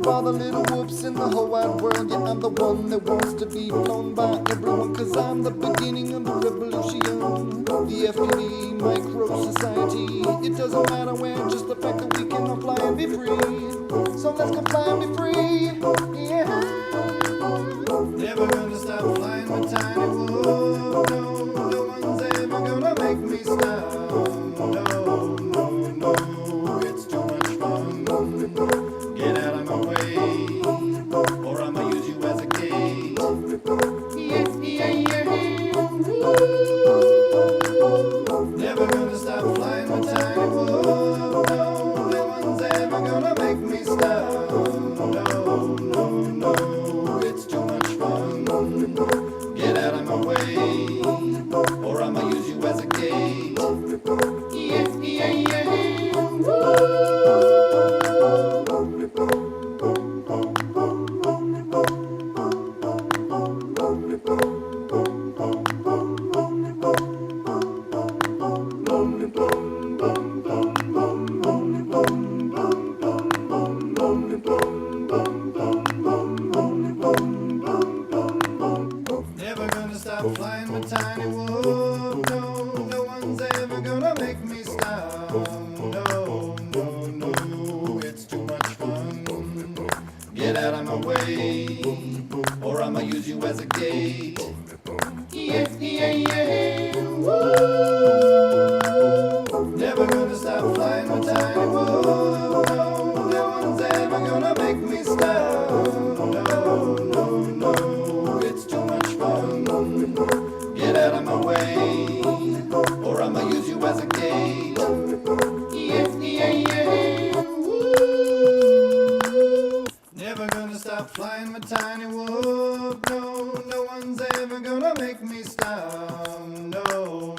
all the little whoops in the whole wide world. Yeah, I'm the one that wants to be flown by everyone, 'cause I'm the beginning of the revolution. The FPV micro society. It doesn't matter where, just the fact that we can all fly and be free. So let's go fly and be free. Yeah. Never gonna stop flying with tiny whoop. No, no one's ever gonna make me stop. No, no, no, it's too much fun. Get out of my way, or I'ma use you as a gate. Yeah, yeah, yeah. Never gonna stop flying with tiny whoop. No, no one's ever gonna make me stop. No, no, no, it's too much fun. Get out of my way, or I'ma use you as a gate. Yeah, yeah, yeah. Never gonna stop flying with tiny whoop. No, no one's ever gonna make me stop. No, no, no, it's too much fun. Get out of my way, or I'ma use you as a gate. Yeah, yeah, yeah. Never gonna stop flying with tiny whoop. No, no one's ever gonna make me stop. No, no, no, it's too much fun. Get out of my way, or I'ma use you as a gate. Yeah, yeah, yeah. Never gonna stop flying with tiny whoop. No, no one's ever gonna make me stop. No.